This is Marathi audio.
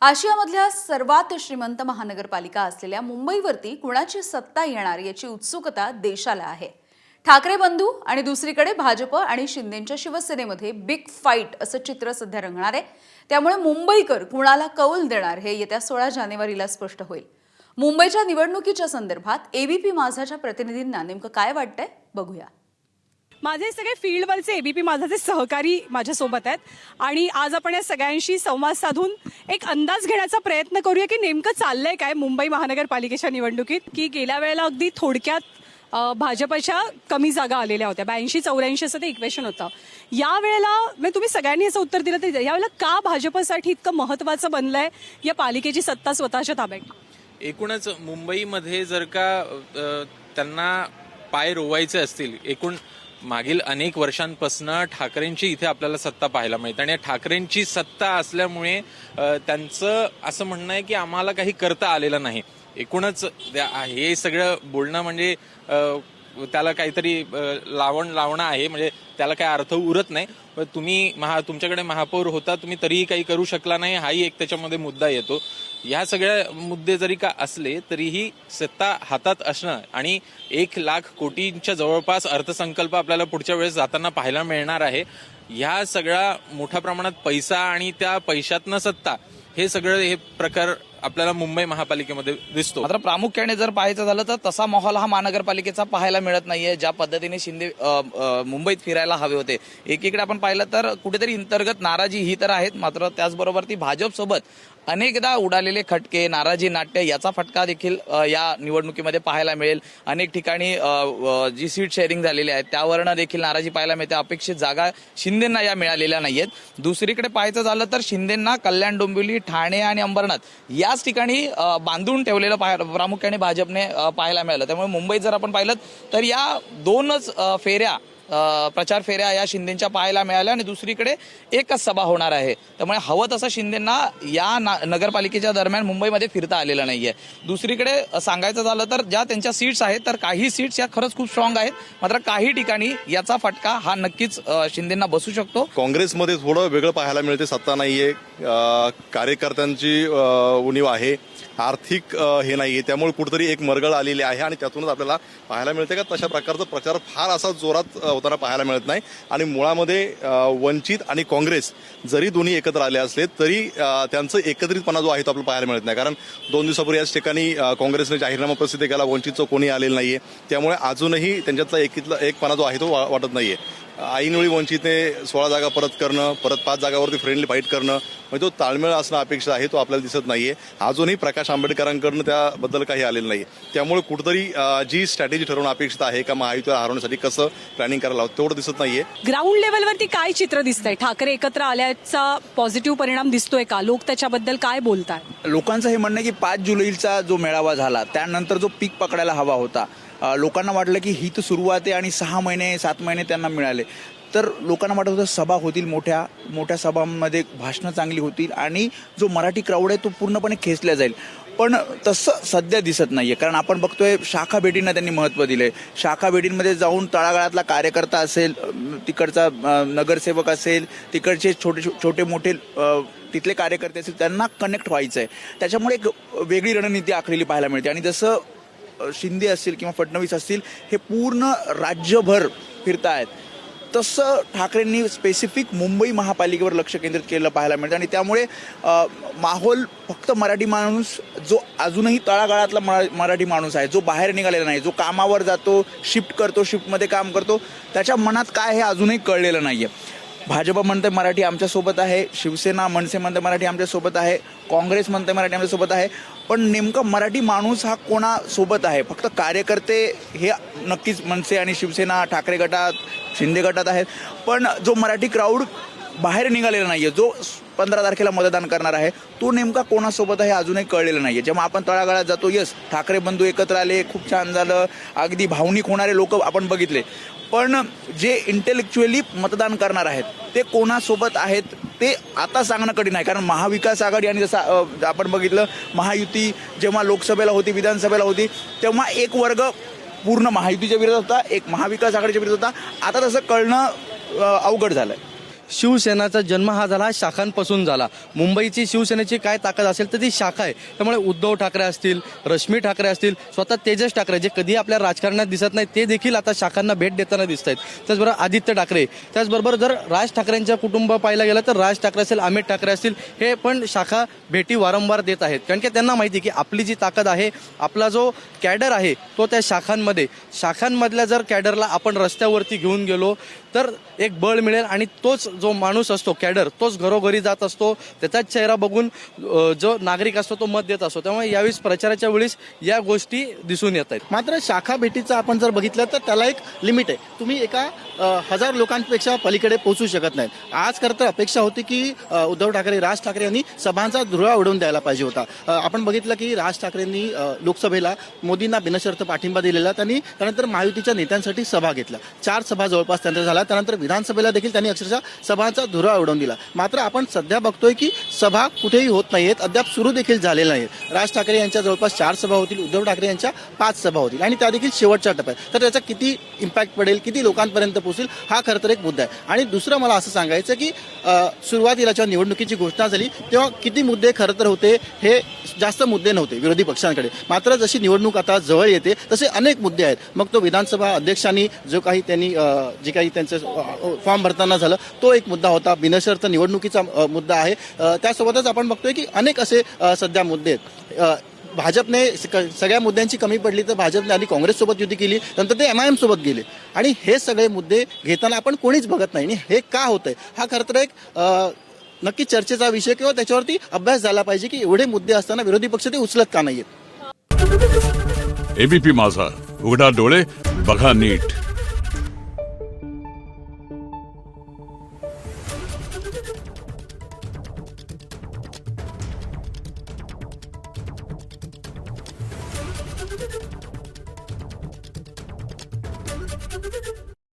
आशियामधल्या सर्वात श्रीमंत महानगरपालिका असलेल्या मुंबईवरती कुणाची सत्ता येणार याची उत्सुकता देशाला आहे। ठाकरे बंधू आणि दुसरीकडे भाजप आणि शिंदेंच्या शिवसेनेमध्ये बिग फाईट असं चित्र सध्या रंगणार आहे। त्यामुळे मुंबईकर कुणाला कौल देणार हे येत्या 16 जानेवारीला स्पष्ट होईल। मुंबईच्या निवडणुकीच्या संदर्भात एबीपी माझाच्या प्रतिनिधींना नेमकं काय वाटतंय बघूया। माझे सगळे फील्डवरचे एबीपी माझाचे सहकारी माझ्यासोबत आहेत आणि आज आपण या सगळ्यांशी संवाद साधून एक अंदाज घेण्याचा प्रयत्न करूया की नेमकं चाललंय काय मुंबई महानगरपालिकेच्या निवडणुकीत। की गेल्या वेळेला अगदी थोडक्यात भाजपच्या कमी जागा आलेल्या होत्या, 82-84 असं ते इक्वेशन होतं। यावेळेला म्हणजे तुम्ही सगळ्यांनी असं उत्तर दिलं तर यावेळेला का भाजपसाठी इतकं महत्त्वाचं बनलंय या पालिकेची सत्ता स्वतःच्या ताब्यात? एकूणच मुंबईमध्ये जर का त्यांना पाय रोवायचे असतील, एकूण मागील अनेक वर्षांपासून ठाकरेंची इथे आपल्याला सत्ता पाहायला मिळते आणि ठाकरेंची सत्ता असल्यामुळे त्यांचं असं म्हणणं आहे की आम्हाला काही करता आलेलं नाही। एकूणच हे सगळं बोलणं म्हणजे त्याला काहीतरी लावणं आहे, म्हणजे त्याला काही अर्थ उरत नाही। तुम्ही तुमच्याकडे महापौर होता, तुम्ही तरीही काही करू शकला नाही, हाही एक त्याच्यामध्ये मुद्दा येतो। या सगळ्या मुद्दे जरी का असले तरीही सत्ता हातात असणं आणि 1,00,000 कोटींच्या जवळपास अर्थसंकल्प आपल्याला पुढच्या वेळेस जाताना पाहायला मिळणार आहे। ह्या सगळ्या मोठ्या प्रमाणात पैसा आणि त्या पैशातनं सत्ता, हे सगळं हे प्रकार आपल्याला मुंबई महापालिकेमध्ये दिसतो। मात्र प्रामुख्याने जर पाहायचं झालं तर तसा माहोल हा महानगरपालिकेचा पाहायला मिळत नाहीये, ज्या पद्धतीने शिंदे मुंबईत फिरायला हवे होते। एकीकडे आपण पाहिलं तर कुठेतरी अंतर्गत नाराजी ही तर आहेत, मात्र त्याचबरोबर ती भाजपसोबत अनेकदा उडालेले खटके, नाराजी नाट्य याचा फटका देखील या निवडणुकीमध्ये पाहायला मिळेल। अनेक ठिकाणी जी सीट शेअरिंग झालेली आहे त्यावरनं देखील नाराजी पाहायला मिळते। अपेक्षित जागा शिंदेंना या मिळालेल्या नाहीयेत। दुसरीकडे पाहायचं झालं तर शिंदेंना कल्याण, डोंबिवली, ठाणे आणि अंबरनाथ याच ठिकाणी बांधून ठेवलेलं प्रामुख्याने भाजपने पाहायला मिळालं। त्यामुळे मुंबईत जर आपण पाहिलं तर या दोनच फेऱ्या, प्रचार फेऱ्या या शिंदेंच्या पाहायला मिळाल्या आणि दुसरीकडे एकच सभा होणार आहे। त्यामुळे हवं तसं शिंदेंना या नगरपालिकेच्या दरम्यान मुंबईमध्ये फिरता आलेलं नाहीये। दुसरीकडे सांगायचं झालं तर ज्या त्यांच्या सीट्स आहेत तर काही सीट्स या खरंच खूप स्ट्रॉंग आहेत, मात्र काही ठिकाणी याचा फटका हा नक्कीच शिंदेंना बसू शकतो। काँग्रेसमध्ये थोडं वेगळं पाहायला मिळते, सत्ता नाहीये, कार्यकर्त्यांची उणीव आहे, आर्थिक हे नाहीये, त्यामुळे कुठेतरी एक मरगळ आलेली आहे आणि त्यातूनच आपल्याला पाहायला मिळते का तशा प्रकारचा प्रचार फार असा जोरात होताना पाहायला मिळत नाही। आणि मुळामध्ये वंचित आणि काँग्रेस जरी दोन्ही एकत्र आले असले तरी त्यांचं एकत्रितपणा जो आहे तो आपल्याला पाहायला मिळत नाही। कारण 2 दिवसापूर्वी याच ठिकाणी काँग्रेसने जाहीरनामा प्रसिद्ध केला, वंचितचं कोणी आलेलं नाहीये, त्यामुळे अजूनही त्यांच्यातला एकपणा जो आहे तो वाटत नाहीये। ऐनवेळी वंचितने 16 जागा परत करणं, परत 5 जागावरती फ्रेंडली फाईट करणं, म्हणजे तो ताळमेळ असणं अपेक्षित आहे, तो आपल्याला दिसत नाहीये। अजूनही प्रकाश आंबेडकरांकडनं त्याबद्दल काही आलेलं नाही। त्यामुळे कुठेतरी जी स्ट्रॅटेजी ठरवणं अपेक्षित आहे का महायुतीला हरवण्यासाठी कसं प्लॅनिंग करायला हवं तेवढं दिसत नाहीये। ग्राउंड लेवलवरती काय चित्र दिसतंय? ठाकरे एकत्र आल्याचा पॉझिटिव्ह परिणाम दिसतोय का? लोक त्याच्याबद्दल काय बोलतात? लोकांचं हे म्हणणं आहे की 5 जुलैचा जो मेळावा झाला त्यानंतर जो पीक पकडायला हवा होता, लोकांना वाटलं की ही तर सुरुवात आहे आणि 6 महिने 7 महिने त्यांना मिळाले, तर लोकांना वाटत होतं सभा होतील, मोठ्या मोठ्या सभांमध्ये भाषणं चांगली होतील आणि जो मराठी क्राऊड आहे तो पूर्णपणे खेचला जाईल। पण तसं सध्या दिसत नाहीये, कारण आपण बघतोय शाखा भेटींना त्यांनी महत्त्व दिलंय। शाखा भेटींमध्ये जाऊन तळागाळातला कार्यकर्ता असेल, तिकडचा नगरसेवक असेल, तिकडचे छोटे मोठे तिथले कार्यकर्ते असतील, त्यांना कनेक्ट व्हायचं आहे। त्याच्यामुळे एक वेगळी रणनीती आखलेली पाहायला मिळते आणि जसं शिंदे असतील किंवा फडणवीस असतील हे पूर्ण राज्यभर फिरतायत, तसं ठाकरेंनी स्पेसिफिक मुंबई महापालिकेवर लक्ष केंद्रित केलं पाहायला मिळतं। आणि त्यामुळे माहोल फक्त मराठी माणूस जो अजूनही तळागाळातला मराठी माणूस आहे, जो बाहेर निघालेला नाही, जो कामावर जातो, शिफ्ट करतो, शिफ्टमध्ये काम करतो, त्याच्या मनात काय हे अजूनही कळलेलं नाहीये। भाजप म्हणते मराठी आमच्यासोबत आहे, शिवसेना मनसे म्हणते मराठी आमच्यासोबत आहे, काँग्रेस म्हणते मराठी आमच्यासोबत आहे, पण नेमकं मराठी माणूस हा कोणासोबत आहे? फक्त कार्यकर्ते हे नक्कीच मनसे आणि शिवसेना, ठाकरे गटात, शिंदे गटात आहेत, पण जो मराठी क्राऊड बाहेर निघालेला नाहीये, जो 15 तारखेला मतदान करणार आहे, तो नेमका कोणासोबत आहे अजूनही कळलेलं नाहीये। जेव्हा आपण तळागाळात जातो, यस ठाकरे बंधू एकत्र आले, खूप छान झालं, अगदी भावनिक होणारे लोक आपण बघितले, पण जे इंटेलेक्च्युअली मतदान करणार आहेत ते कोणासोबत आहेत ते आता सांगणं कठीण आहे। कारण महाविकास आघाडी आणि जसं आपण बघितलं महायुती जेव्हा लोकसभेला होती, विधानसभेला होती, तेव्हा एक वर्ग पूर्ण महायुतीच्या विरोधात होता, एक महाविकास आघाडीच्या विरोधात होता। आता तसं कळणं अवघड झालंय। शिवसेनाचा जन्म हा झाला शाखांपासून झाला. मुंबईची शिवसेनेची काय ताकद असेल तर ती शाखा आहे. त्यामुळे उद्धव ठाकरे असतील, रश्मी ठाकरे असतील, स्वतः तेजस ठाकरे जे कधी आपल्या राजकारणात दिसत नाही ते देखील आता शाखांना भेट देताना दिसत आहेत. त्याचबरोबर आदित्य ठाकरे, त्याचबरोबर जर राज ठाकरेंच्या कुटुंब पाहायला गेलं तर राज ठाकरे असेल, अमित ठाकरे असतील, हे पण शाखा भेटी वारंवार देत आहेत. कारण की त्यांना माहिती की आपली जी ताकद आहे, आपला जो कॅडर आहे तो त्या शाखांमधल्या जर कॅडरला आपण रस्त्यावरती घेऊन गेलो तर एक बळ मिळेल आणि तोच जो माणूस असतो कॅडर तोच घरोघरी जात असतो, त्याचाच चेहरा बघून जो नागरिक असतो तो मत देत असतो. त्यामुळे यावेळेस प्रचाराच्या वेळेस या गोष्टी दिसून येत आहेत. मात्र शाखा भेटीचं आपण जर बघितलं तर त्याला एक लिमिट आहे. तुम्ही एका 1000 लोकांपेक्षा पलीकडे पोहोचू शकत नाहीत. आज खरं तर अपेक्षा होती की उद्धव ठाकरे, राज ठाकरे यांनी सभांचा धुरळा उडवून द्यायला पाहिजे होता. आपण बघितलं की राज ठाकरेंनी लोकसभेला मोदींना बिनशर्त पाठिंबा दिलेला. त्यांनी त्यानंतर महायुतीच्या नेत्यांसाठी सभा घेतल्या. 4 सभा जवळपास त्यांच्या झाल्या. त्यानंतर विधानसभेला देखील त्यांनी अक्षरशः सभांचा धुरळा उडवून दिला. मात्र आपण सध्या बघतोय की सभा कुठेही होत नाहीयेत, अद्याप सुरू देखील झालेल्या नाहीत. राज ठाकरे यांच्या जवळपास 4 सभा होतील, उद्धव ठाकरे यांच्या 5 सभा होतील आणि त्या देखील शेवटच्या टप्प्यात. तर त्याचा किती इम्पॅक्ट पडेल, किती लोकांपर्यंत पोहोचेल हा खरं तर एक मुद्दा आहे. आणि दुसरं मला असं सांगायचं की सुरुवातीला जेव्हा निवडणुकीची घोषणा झाली तेव्हा किती मुद्दे खरं तर होते, हे जास्त मुद्दे नव्हते विरोधी पक्षांकडे. मात्र जशी निवडणूक आता जवळ येते तसे अनेक मुद्दे आहेत. मग तो विधानसभा अध्यक्षांनी जो काही त्यांनी जे काही त्यांचं फॉर्म भरताना झालं तो एक मुद्दा होता. बिनशर्त निवडणुकीचा मुद्दा आहे. त्यासोबतच आपण बघतोय की अनेक असे सध्या मुद्दे आहेत. भाजपने सगळ्या मुद्द्यांची कमी पडली तर भाजपने आधी काँग्रेससोबत युती केली, नंतर ते MIM सोबत गेले आणि हे सगळे मुद्दे घेताना आपण कोणीच बघत नाही. आणि हे का होतंय हा खरं तर एक नक्की चर्चेचा विषय किंवा त्याच्यावरती अभ्यास झाला पाहिजे की एवढे मुद्दे असताना विरोधी पक्ष ते उचलत का नाहीयेत. ABP माझा, उघडा डोळे बघा नीट. Thank you.